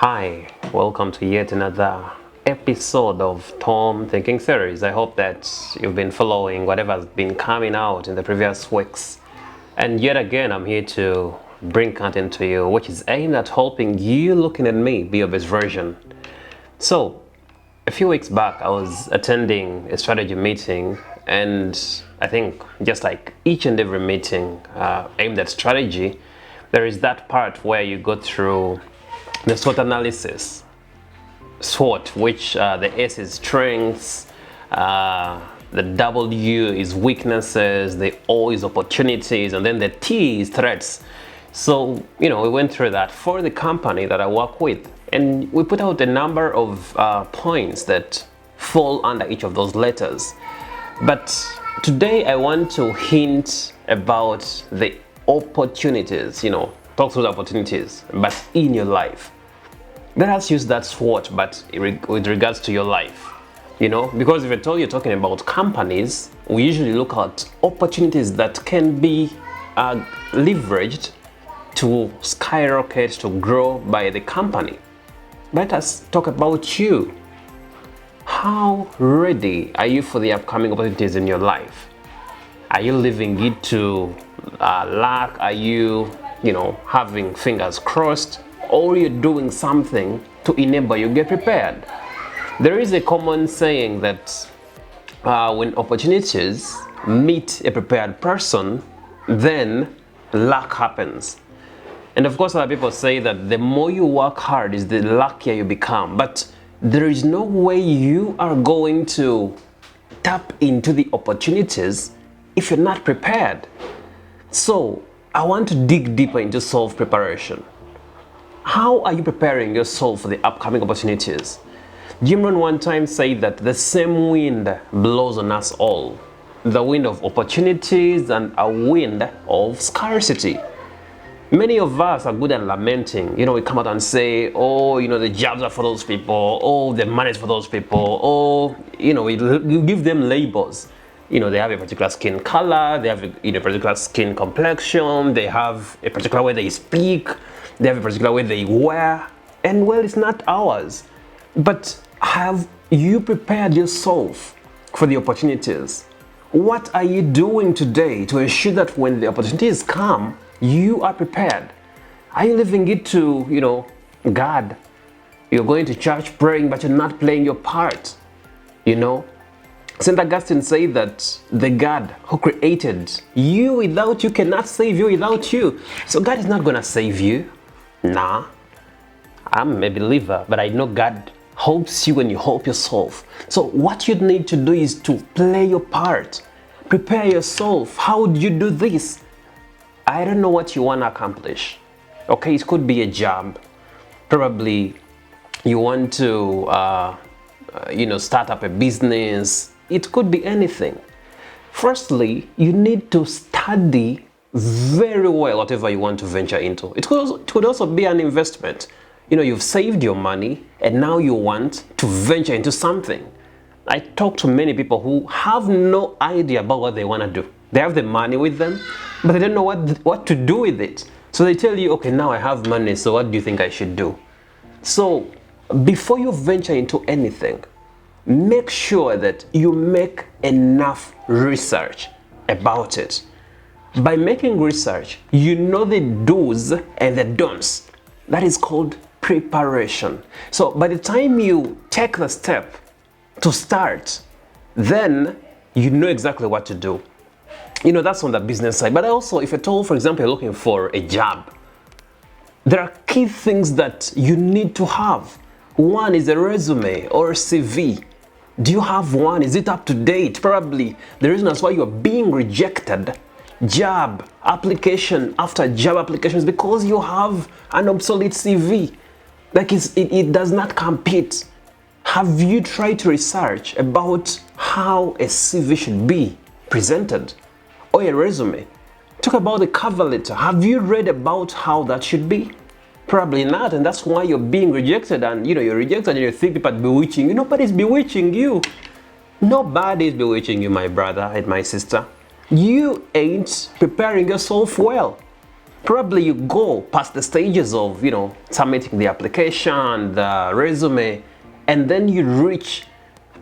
Hi, welcome to yet another episode of Tom Thinking series. I hope that you've been following whatever's been coming out in the previous weeks. And yet again, I'm here to bring content to you which is aimed at helping you looking at me be your best version. So, a few weeks back, I was attending a strategy meeting, and I think just like each and every meeting aimed at strategy, there is that part where you go through the SWOT analysis. SWOT, which the S is strengths, the W is weaknesses, the O is opportunities, and then the T is threats. So, we went through that for the company that I work with, and we put out a number of points that fall under each of those letters. But today I want to hint about the opportunities, talk through the opportunities, but in your life. Let us use that SWOT, but with regards to your life, because if at all you're talking about companies, we usually look at opportunities that can be leveraged to skyrocket, to grow by the company. Let us talk about you. How ready are you for the upcoming opportunities in your life? Are you leaving it to luck? Are you, having fingers crossed? Or you're doing something to enable you get prepared? There is a common saying that when opportunities meet a prepared person, then luck happens. And of course, other people say that the more you work hard is the luckier you become. But there is no way you are going to tap into the opportunities if you're not prepared. So I want to dig deeper into self preparation. How are you preparing yourself for the upcoming opportunities? Jim Rohn one time said that the same wind blows on us all. The wind of opportunities and a wind of scarcity. Many of us are good at lamenting. We come out and say, the jobs are for those people. The money is for those people. We give them labels. They have a particular skin color, they have a particular skin complexion, they have a particular way they speak, they have a particular way they wear, and well, it's not ours. But have you prepared yourself for the opportunities? What are you doing today to ensure that when the opportunities come, you are prepared? Are you leaving it to, God? You're going to church praying, but you're not playing your part, St. Augustine said that the God who created you without you cannot save you without you. So God is not going to save you. Nah. I'm a believer, but I know God helps you when you help yourself. So what you need to do is to play your part. Prepare yourself. How do you do this? I don't know what you want to accomplish. Okay, it could be a job. Probably you want to, start up a business. It could be anything. Firstly, you need to study very well whatever you want to venture into. It could also be an investment. You've saved your money and now you want to venture into something. I talk to many people who have no idea about what they want to do. They have the money with them, but they don't know what to do with it. So they tell you, okay, now I have money, so what do you think I should do? So before you venture into anything, make sure that you make enough research about it. By making research, you know the do's and the don'ts. That is called preparation. So by the time you take the step to start, then you know exactly what to do. That's on the business side. But also, if at all, for example, you're looking for a job, there are key things that you need to have. One is a resume or a CV. Do you have one? Is it up to date? Probably the reason that's why you're being rejected job application after job application is because you have an obsolete CV. Like it does not compete. Have you tried to research about how a CV should be presented or a resume? Talk about the cover letter. Have you read about how that should be? Probably not, and that's why you're being rejected, and you're rejected and you think people are bewitching you. Nobody's bewitching you. Nobody's bewitching you, my brother and my sister. You ain't preparing yourself well. Probably you go past the stages of, submitting the application, the resume, and then you reach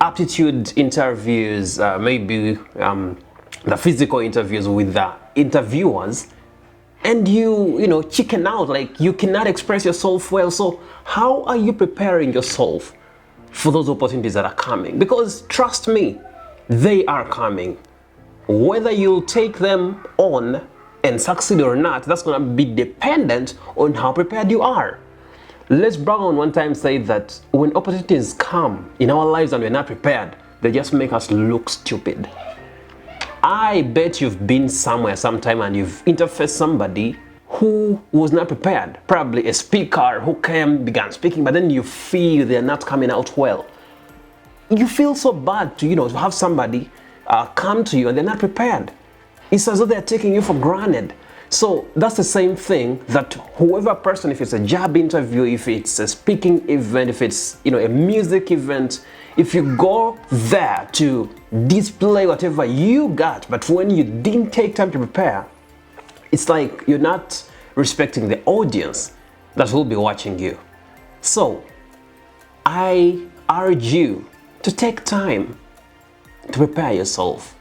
aptitude interviews, maybe the physical interviews with the interviewers, and you chicken out, like you cannot express yourself well. So how are you preparing yourself for those opportunities that are coming? Because trust me, they are coming. Whether you'll take them on and succeed or not, that's going to be dependent on how prepared you are. Les Brown one time said that when opportunities come in our lives and we're not prepared, they just make us look stupid. I bet you've been somewhere sometime and you've interfaced somebody who was not prepared. Probably a speaker who began speaking, but then you feel they're not coming out well. You feel so bad to have somebody come to you and they're not prepared. It's as though they're taking you for granted. So that's the same thing that whoever person, if it's a job interview, if it's a speaking event, if it's a music event, if you go there to display whatever you got, but when you didn't take time to prepare, it's like you're not respecting the audience that will be watching you. So I urge you to take time to prepare yourself.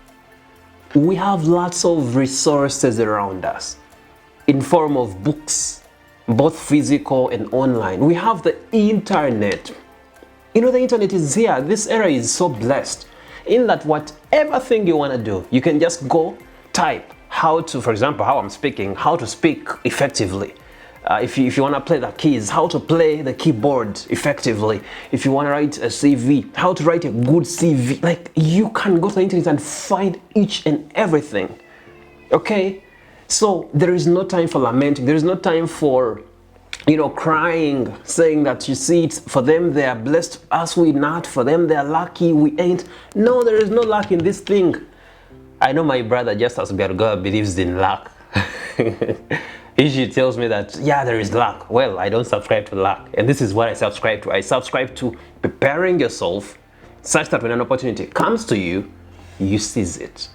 We have lots of resources around us in form of books, both physical and online. We have the internet. The internet is here. This era is so blessed in that whatever thing you want to do, you can just go type how to, for example, how I'm speaking, how to speak effectively. If you want to play the keys, how to play the keyboard effectively. If you want to write a CV, how to write a good CV. Like, you can go to the internet and find each and everything. Okay? So there is no time for lamenting. There is no time for, crying, saying that, you see, it's for them they are blessed, us we not. For them they are lucky, we ain't. No, there is no luck in this thing. I know my brother, just as God, believes in luck. He tells me that, yeah, there is luck. Well, I don't subscribe to luck. And this is what I subscribe to. I subscribe to preparing yourself such that when an opportunity comes to you, you seize it.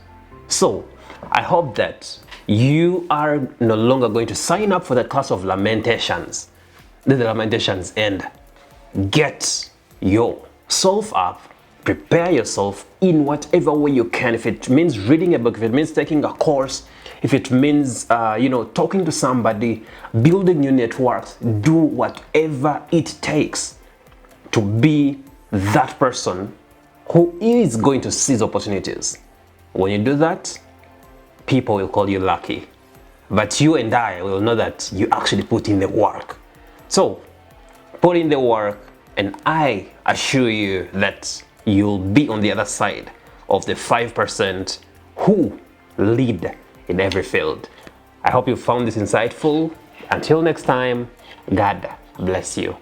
So I hope that you are no longer going to sign up for the class of lamentations. Let the lamentations end. Get yourself up. Prepare yourself in whatever way you can. If it means reading a book, if it means taking a course, if it means talking to somebody, building new networks, do whatever it takes to be that person who is going to seize opportunities. When you do that, people will call you lucky, but you and I will know that you actually put in the work. So put in the work, and I assure you that you'll be on the other side of the 5% who lead in every field. I hope you found this insightful. Until next time, God bless you.